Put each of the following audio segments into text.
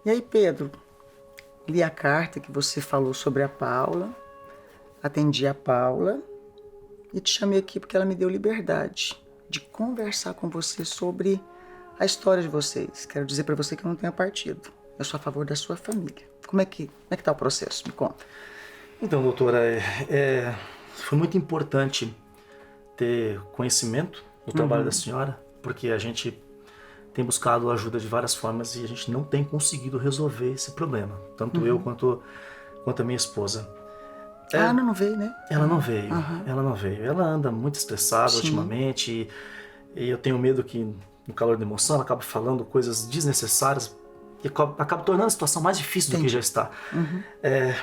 E aí, Pedro, li a carta que você falou sobre a Paula, atendi a Paula e te chamei aqui porque ela me deu liberdade de conversar com você sobre a história de vocês. Quero dizer para você que eu não tenho partido. Eu sou a favor da sua família. Como é que tá o processo? Me conta. Então, doutora, foi muito importante ter conhecimento do trabalho da senhora, porque a gente tem buscado ajuda de várias formas e a gente não tem conseguido resolver esse problema. Tanto eu quanto a minha esposa. A Ana não veio, né? Ela não veio, ela não veio. Ela anda muito estressada ultimamente e eu tenho medo que no calor da emoção ela acabe falando coisas desnecessárias e acaba tornando a situação mais difícil do que já está.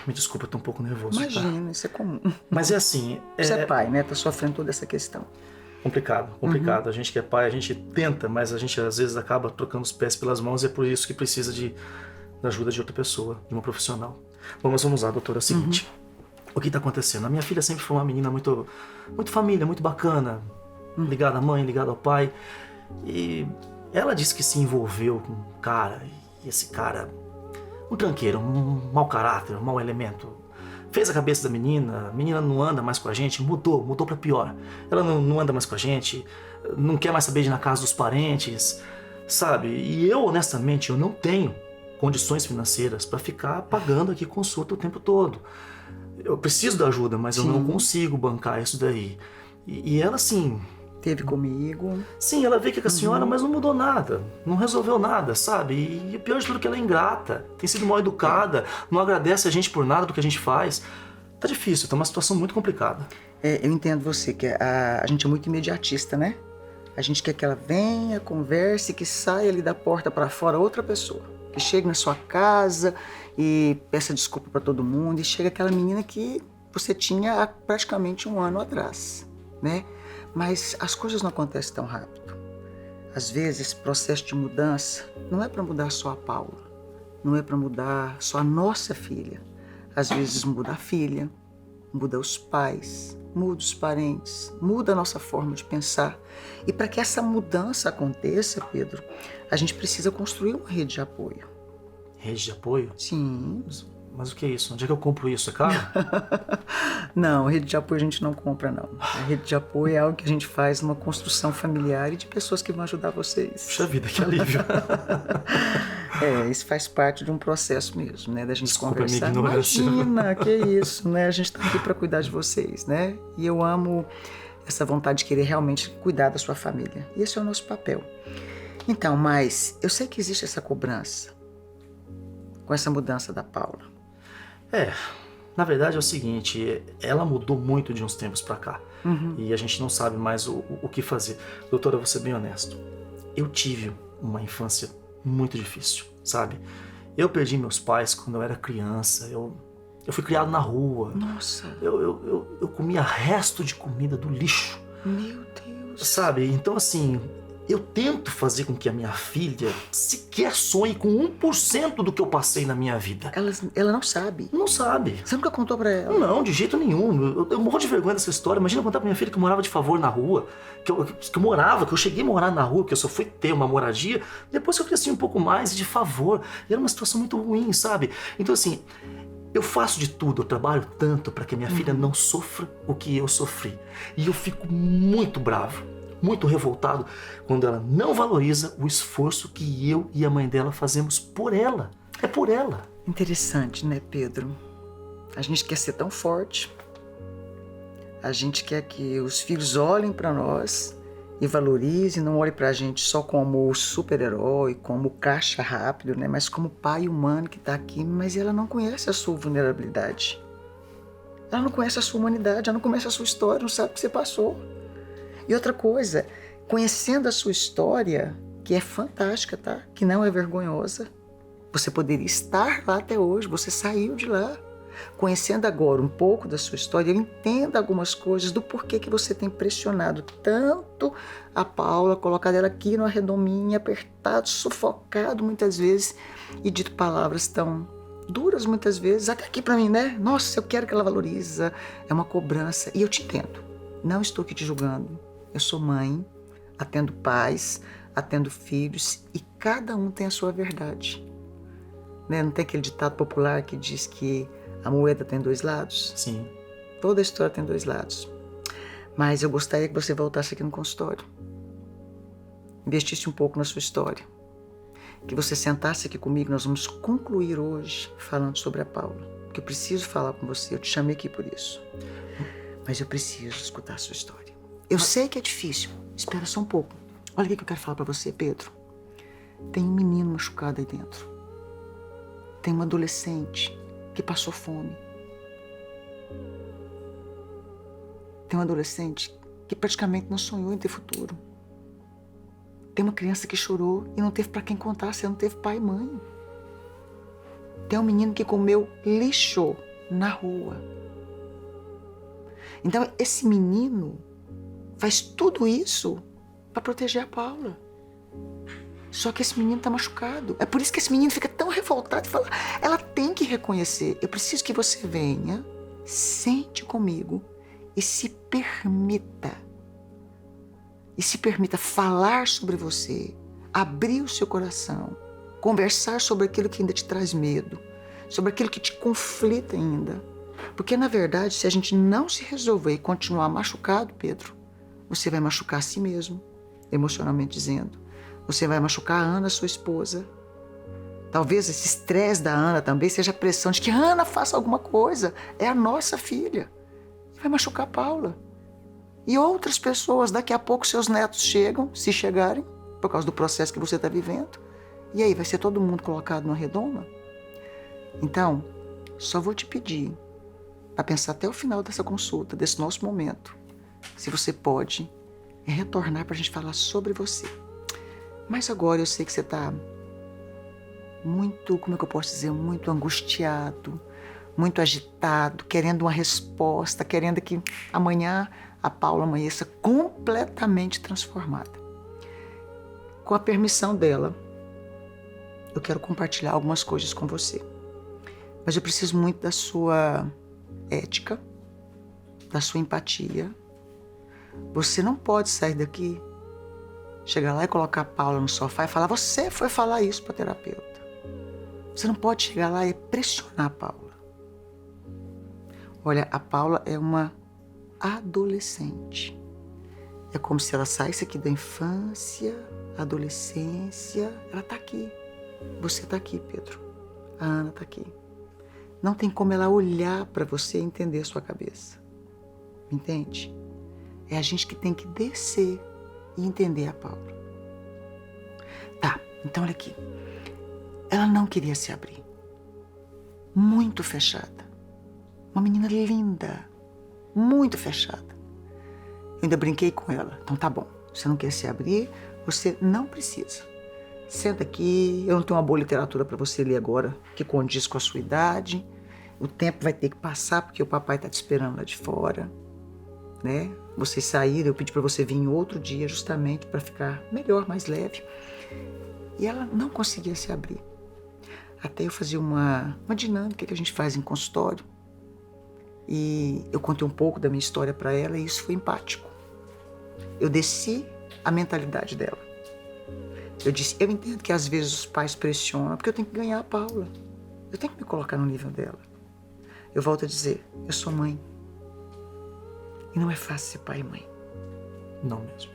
Me desculpa, eu tô um pouco nervoso. Imagina, tá? isso é comum. Mas é assim... Você é pai, né? Tá sofrendo toda essa questão. Complicado. A gente que é pai, a gente tenta, mas a gente às vezes acaba trocando os pés pelas mãos e é por isso que precisa da ajuda de outra pessoa, de uma profissional. Bom, mas vamos lá, doutora, é o seguinte. O que está acontecendo? A minha filha sempre foi uma menina muito família, muito bacana, ligada à mãe, ligada ao pai. E ela disse que se envolveu com um cara, e esse cara, um tranqueiro, um mau caráter, um mau elemento. Fez a cabeça da menina, a menina não anda mais com a gente, mudou pra pior. Ela não anda mais com a gente, não quer mais saber de ir na casa dos parentes, sabe? E eu, honestamente, eu não tenho condições financeiras para ficar pagando aqui consulta o tempo todo. Eu preciso da ajuda, mas eu não consigo bancar isso daí. E ela, assim... Teve comigo. Sim, ela veio aqui com a senhora, mas não mudou nada. Não resolveu nada, sabe? E o pior de tudo é que ela é ingrata. Tem sido mal educada, não agradece a gente por nada do que a gente faz. Tá difícil, tá uma situação muito complicada. Eu entendo você, que a gente é muito imediatista, né? A gente quer que ela venha, converse, que saia ali da porta para fora outra pessoa. Que chegue na sua casa e peça desculpa para todo mundo. E chega aquela menina que você tinha há praticamente um ano atrás, né? Mas as coisas não acontecem tão rápido. Às vezes, esse processo de mudança não é para mudar só a Paula, não é para mudar só a nossa filha. Às vezes muda a filha, muda os pais, muda os parentes, muda a nossa forma de pensar. E para que essa mudança aconteça, Pedro, a gente precisa construir uma rede de apoio. Rede de apoio? Sim. Mas o que é isso? Onde é que eu compro isso? É caro? Não, rede de apoio a gente não compra, não. A rede de apoio é algo que a gente faz numa construção familiar e de pessoas que vão ajudar vocês. Puxa vida, que alívio. Isso faz parte de um processo mesmo, né? Da gente conversar. A minha ignorância. Imagina, que isso, né? A gente tá aqui para cuidar de vocês, né? E eu amo essa vontade de querer realmente cuidar da sua família. E esse é o nosso papel. Então, mas eu sei que existe essa cobrança com essa mudança da Paula. Na verdade é o seguinte, ela mudou muito de uns tempos pra cá. E a gente não sabe mais o que fazer. Doutora, eu vou ser bem honesto. Eu tive uma infância muito difícil, sabe? Eu perdi meus pais quando eu era criança. Eu fui criado na rua. Nossa. Eu comia resto de comida do lixo. Meu Deus. Sabe? Então assim... Eu tento fazer com que a minha filha sequer sonhe com 1% do que eu passei na minha vida. Ela não sabe. Não sabe. Você nunca contou pra ela? Não, de jeito nenhum. Eu morro de vergonha dessa história. Imagina contar pra minha filha que eu morava de favor na rua. Que eu cheguei a morar na rua, que eu só fui ter uma moradia depois que eu cresci um pouco mais de favor. E era uma situação muito ruim, sabe? Então assim... Eu faço de tudo, eu trabalho tanto para que a minha filha não sofra o que eu sofri. E eu fico muito bravo, muito revoltado quando ela não valoriza o esforço que eu e a mãe dela fazemos por ela. É por ela. Interessante, né, Pedro? A gente quer ser tão forte. A gente quer que os filhos olhem para nós e valorizem, não olhem para a gente só como o super-herói, como o caixa rápido, né? Mas como pai humano que está aqui, mas ela não conhece a sua vulnerabilidade. Ela não conhece a sua humanidade, ela não conhece a sua história, não sabe o que você passou. E outra coisa, conhecendo a sua história, que é fantástica, tá? Que não é vergonhosa, você poderia estar lá até hoje, você saiu de lá. Conhecendo agora um pouco da sua história, eu entendo algumas coisas do porquê que você tem pressionado tanto a Paula, colocado ela aqui no arredominho, apertado, sufocado muitas vezes e dito palavras tão duras muitas vezes, até aqui pra mim, né? Nossa, eu quero que ela valorize, é uma cobrança. E eu te entendo, não estou aqui te julgando. Eu sou mãe, atendo pais, atendo filhos e cada um tem a sua verdade. né? Não tem aquele ditado popular que diz que a moeda tem dois lados? Sim. Toda a história tem dois lados. Mas eu gostaria que você voltasse aqui no consultório. Investisse um pouco na sua história. Que você sentasse aqui comigo, nós vamos concluir hoje falando sobre a Paula. Porque eu preciso falar com você, eu te chamei aqui por isso. Mas eu preciso escutar a sua história. Eu sei que é difícil, espera só um pouco. Olha o que eu quero falar pra você, Pedro. Tem um menino machucado aí dentro. Tem uma adolescente que passou fome. Tem um adolescente que praticamente não sonhou em ter futuro. Tem uma criança que chorou e não teve para quem contar, você não teve pai e mãe. Tem um menino que comeu lixo na rua. Então esse menino faz tudo isso para proteger a Paula. Só que esse menino tá machucado. É por isso que esse menino fica tão revoltado e fala, ela tem que reconhecer. Eu preciso que você venha, sente comigo e se permita falar sobre você, abrir o seu coração, conversar sobre aquilo que ainda te traz medo, sobre aquilo que te conflita ainda. Porque, na verdade, se a gente não se resolver e continuar machucado, Pedro, você vai machucar a si mesmo, emocionalmente dizendo. Você vai machucar a Ana, sua esposa. Talvez esse estresse da Ana também seja a pressão de que a Ana faça alguma coisa. É a nossa filha. Vai machucar a Paula. E outras pessoas, daqui a pouco seus netos chegam, se chegarem, por causa do processo que você está vivendo. E aí, vai ser todo mundo colocado numa redoma? Então, só vou te pedir para pensar até o final dessa consulta, desse nosso momento, se você pode retornar para a gente falar sobre você. Mas agora eu sei que você está muito, como é que eu posso dizer, muito angustiado, muito agitado, querendo uma resposta, querendo que amanhã a Paula amanheça completamente transformada. Com a permissão dela, eu quero compartilhar algumas coisas com você. Mas eu preciso muito da sua ética, da sua empatia. Você não pode sair daqui, chegar lá e colocar a Paula no sofá e falar, você foi falar isso para a terapeuta. Você não pode chegar lá e pressionar a Paula. Olha, a Paula é uma adolescente. É como se ela saísse aqui da infância, adolescência. Ela tá aqui. Você tá aqui, Pedro. A Ana tá aqui. Não tem como ela olhar para você e entender a sua cabeça. Entende? É a gente que tem que descer e entender a Paula. Tá, então olha aqui. Ela não queria se abrir. Muito fechada. Uma menina linda. Muito fechada. Eu ainda brinquei com ela. Então tá bom. Você não quer se abrir, você não precisa. Senta aqui. Eu não tenho uma boa literatura para você ler agora, que condiz com a sua idade. O tempo vai ter que passar, porque o papai tá te esperando lá de fora. Né? Vocês saíram, eu pedi para você vir em outro dia, justamente para ficar melhor, mais leve. E ela não conseguia se abrir. Até eu fazia uma dinâmica que a gente faz em consultório. E eu contei um pouco da minha história para ela e isso foi empático. Eu desci a mentalidade dela. Eu disse, eu entendo que às vezes os pais pressionam, porque eu tenho que ganhar a Paula. Eu tenho que me colocar no nível dela. Eu volto a dizer, eu sou mãe. E não é fácil ser pai e mãe. Não mesmo.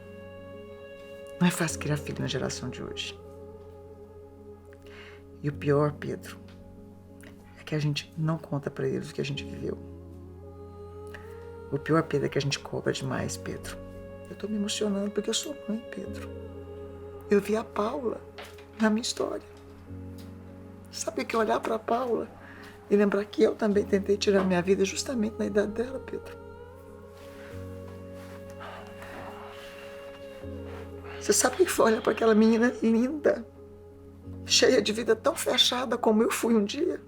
Não é fácil criar filho na geração de hoje. E o pior, Pedro, é que a gente não conta pra eles o que a gente viveu. O pior, Pedro, é que a gente cobra demais, Pedro. Eu tô me emocionando porque eu sou mãe, Pedro. Eu vi a Paula na minha história. Sabe o que é olhar pra Paula e lembrar que eu também tentei tirar minha vida justamente na idade dela, Pedro? Você sabe o que foi olhar para aquela menina linda, cheia de vida tão fechada como eu fui um dia?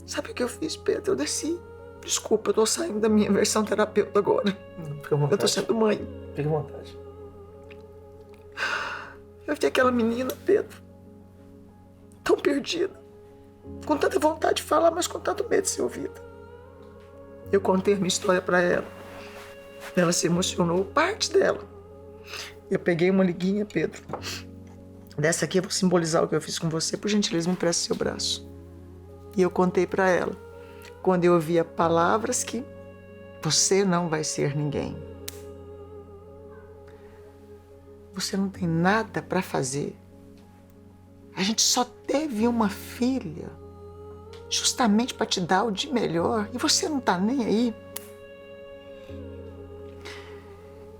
Sabe o que eu fiz, Pedro? Eu desci. Desculpa, eu tô saindo da minha versão terapeuta agora. Fica à vontade. Eu tô sendo mãe. Fica à vontade. Eu vi aquela menina, Pedro, tão perdida, com tanta vontade de falar, mas com tanto medo de ser ouvida. Eu contei a minha história para ela. Ela se emocionou, parte dela. Eu peguei uma liguinha, Pedro, Dessa aqui eu vou simbolizar o que eu fiz com você. Por gentileza, me empreste seu braço. E eu contei para ela. Quando eu ouvia palavras que você não vai ser ninguém. Você não tem nada para fazer. A gente só teve uma filha justamente para te dar o de melhor e você não tá nem aí.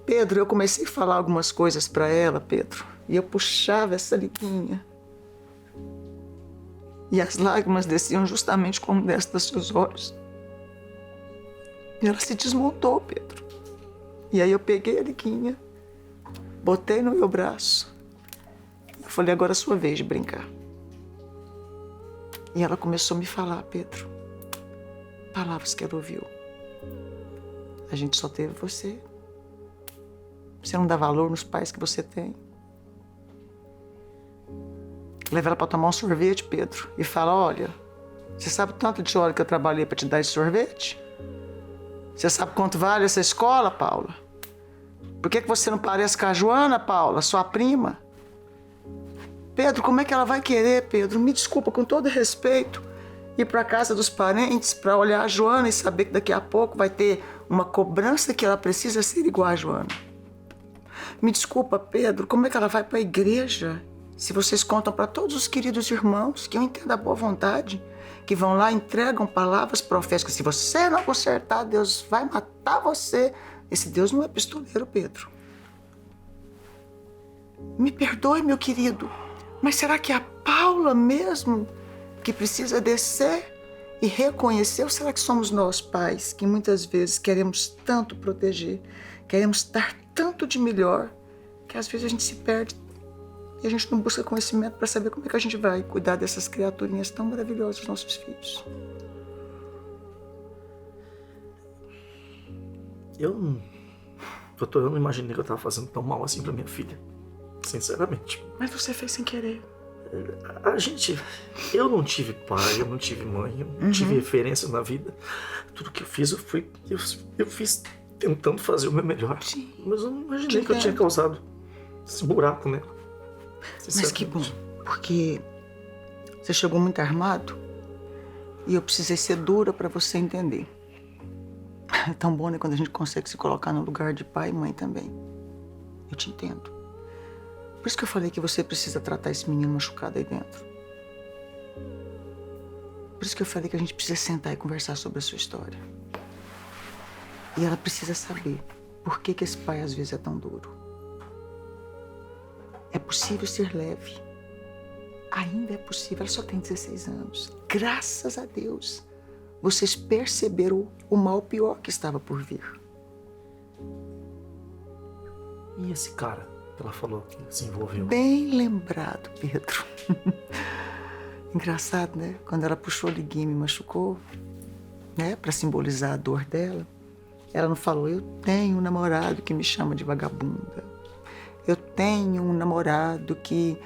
Pedro, eu comecei a falar algumas coisas para ela, Pedro, e eu puxava essa liguinha. E as lágrimas desciam justamente como desce dos seus olhos. E ela se desmontou, Pedro. E aí eu peguei a liguinha, botei no meu braço. Eu falei, agora é a sua vez de brincar. E ela começou a me falar, Pedro, palavras que ela ouviu. A gente só teve você. Você não dá valor nos pais que você tem. Leva ela para tomar um sorvete, Pedro, e fala, olha, você sabe tanto de hora que eu trabalhei para te dar esse sorvete? Você sabe quanto vale essa escola, Paula? Por que você não parece com a Joana, Paula, sua prima? Pedro, como é que ela vai querer, Pedro? Me desculpa, com todo respeito, ir para casa dos parentes para olhar a Joana e saber que daqui a pouco vai ter uma cobrança que ela precisa ser igual a Joana. Me desculpa, Pedro, como é que ela vai para a igreja se vocês contam para todos os queridos irmãos que eu entendo a boa vontade, que vão lá e entregam palavras proféticas. Se você não consertar, Deus vai matar você. Esse Deus não é pistoleiro, Pedro. Me perdoe, meu querido, mas será que é a Paula mesmo que precisa descer e reconhecer? Ou será que somos nós, pais, que muitas vezes queremos tanto proteger, queremos dar tanto de melhor, que às vezes a gente se perde e a gente não busca conhecimento para saber como é que a gente vai cuidar dessas criaturinhas tão maravilhosas dos nossos filhos? Eu não imaginei que eu estava fazendo tão mal assim para minha filha. Sinceramente. Mas você fez sem querer. Eu não tive pai, eu não tive mãe, eu não tive referência na vida. Tudo que eu fiz, eu fiz tentando fazer o meu melhor. Sim. Mas eu não imaginei que eu tinha causado esse buraco nela. Mas que bom, porque você chegou muito armado e eu precisei ser dura para você entender. É tão bom, né, quando a gente consegue se colocar no lugar de pai e mãe também. Eu te entendo. Por isso que eu falei que você precisa tratar esse menino machucado aí dentro. Por isso que eu falei que a gente precisa sentar e conversar sobre a sua história. E ela precisa saber por que esse pai às vezes é tão duro. É possível ser leve. Ainda é possível. Ela só tem 16 anos. Graças a Deus, vocês perceberam o mal pior que estava por vir. E esse cara que ela falou que se envolveu? Bem lembrado, Pedro. Engraçado, né? Quando ela puxou o liguinho e me machucou, né? Para simbolizar a dor dela, ela não falou, eu tenho um namorado que me chama de vagabunda. Eu tenho um namorado que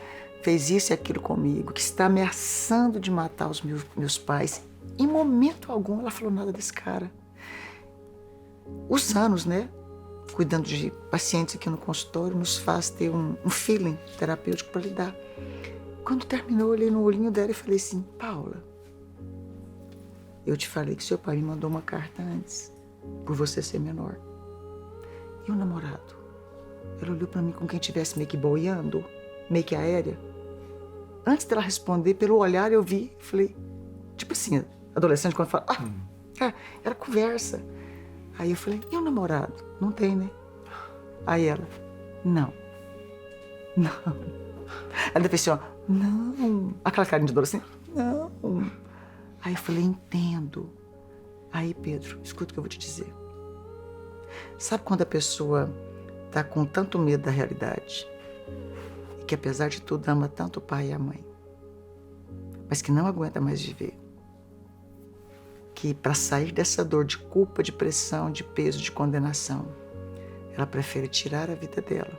fez isso e aquilo comigo, que está ameaçando de matar os meus pais. Em momento algum ela falou nada desse cara. Os anos, né? Cuidando de pacientes aqui no consultório, nos faz ter um feeling terapêutico para lidar. Quando terminou, eu olhei no olhinho dela e falei assim, Paula, eu te falei que seu pai me mandou uma carta antes, por você ser menor. E o namorado? Ela olhou para mim como quem estivesse meio que boiando, meio que aérea. Antes dela responder, pelo olhar eu vi, falei, tipo assim, adolescente quando fala, era conversa. Aí eu falei, e o namorado? Não tem, né? Aí ela, não. Ela depois assim, ó, não. Aquela carinha de dor assim, não. Aí eu falei, entendo. Aí, Pedro, escuta o que eu vou te dizer. Sabe quando a pessoa tá com tanto medo da realidade e que apesar de tudo ama tanto o pai e a mãe, mas que não aguenta mais viver, que para sair dessa dor de culpa, de pressão, de peso, de condenação, ela prefere tirar a vida dela,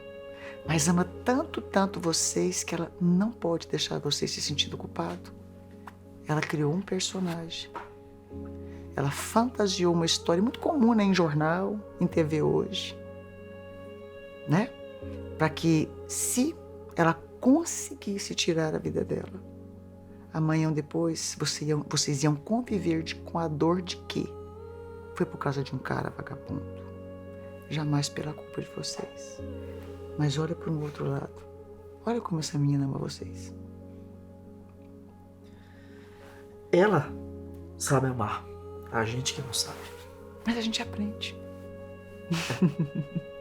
mas ama tanto, tanto vocês que ela não pode deixar vocês se sentindo culpado. Ela criou um personagem, ela fantasiou uma história muito comum, né, em jornal, em TV hoje, né? Para que, se ela conseguisse tirar a vida dela, amanhã ou depois vocês iam conviver com a dor de quê? Foi por causa de um cara vagabundo. Jamais pela culpa de vocês. Mas olha para um outro lado. Olha como essa menina ama vocês. Ela sabe amar. A gente que não sabe. Mas a gente aprende.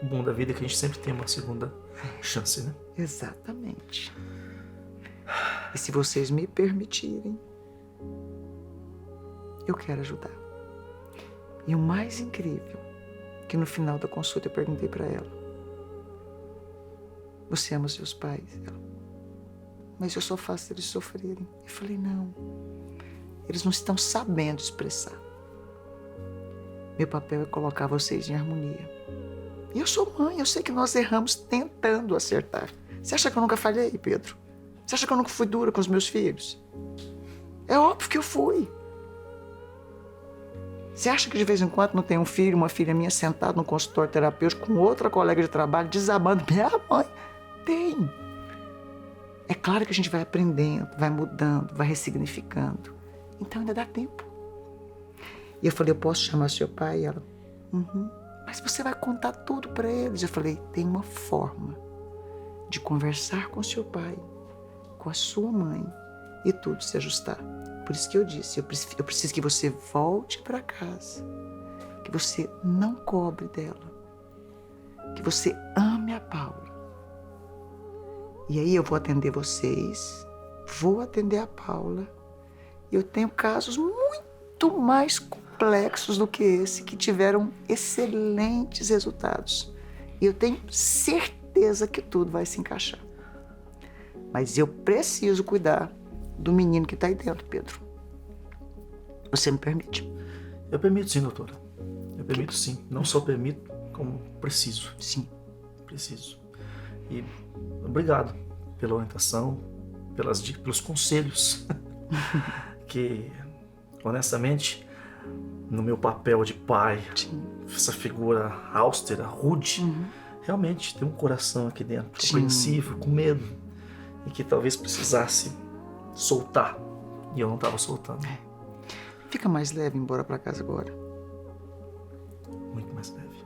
O bom da vida é que a gente sempre tem uma segunda chance, né? Exatamente. E se vocês me permitirem, eu quero ajudar. E o mais incrível, que no final da consulta eu perguntei para ela: você ama seus pais? Ela: mas eu só faço eles sofrerem. Eu falei: não, eles não estão sabendo expressar. Meu papel é colocar vocês em harmonia. E eu sou mãe, eu sei que nós erramos tentando acertar. Você acha que eu nunca falhei, Pedro? Você acha que eu nunca fui dura com os meus filhos? É óbvio que eu fui. Você acha que de vez em quando não tem um filho, uma filha minha sentado no consultório terapêutico com outra colega de trabalho desabando? Minha mãe tem. É claro que a gente vai aprendendo, vai mudando, vai ressignificando. Então ainda dá tempo. E eu falei: eu posso chamar seu pai? E ela: mas você vai contar tudo para eles. Eu falei: tem uma forma de conversar com seu pai, com a sua mãe, e tudo se ajustar. Por isso que eu disse: eu preciso que você volte para casa, que você não cobre dela, que você ame a Paula. E aí eu vou atender vocês, vou atender a Paula. E eu tenho casos muito mais complexos do que esse, que tiveram excelentes resultados. E eu tenho certeza que tudo vai se encaixar. Mas eu preciso cuidar do menino que está aí dentro, Pedro. Você me permite? Eu permito sim, doutora. Eu permito sim. Não só permito, como preciso. Sim. Preciso. E obrigado pela orientação, pelas dicas, pelos conselhos. Que, honestamente, no meu papel de pai, essa figura austera, rude, realmente tem um coração aqui dentro, apreensivo, com medo, e que talvez precisasse soltar, e eu não estava soltando. Fica mais leve ir embora para casa agora. Muito mais leve.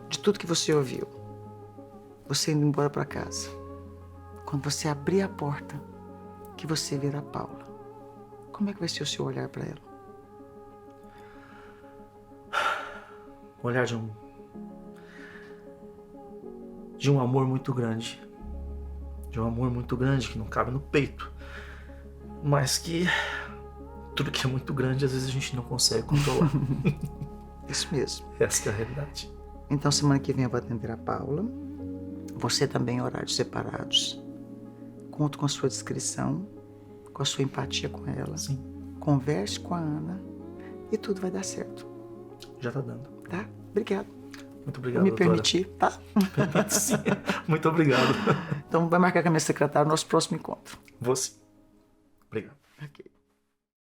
De tudo que você ouviu, você indo embora para casa, quando você abrir a porta, que você ver a Paula, como é que vai ser o seu olhar para ela? O olhar de um amor muito grande. De um amor muito grande que não cabe no peito. Mas que tudo que é muito grande, às vezes a gente não consegue controlar. Isso mesmo. Essa é a realidade. Então, semana que vem eu vou atender a Paula. Você também em horários separados. Conto com a sua descrição, com a sua empatia com ela. Sim. Converse com a Ana e tudo vai dar certo. Já tá dando. Tá? Obrigado. Muito obrigado, Me doutora. permitir, tá? Sim. Muito obrigado. Então vai marcar com a minha secretária o nosso próximo encontro. Você. Obrigado. Ok.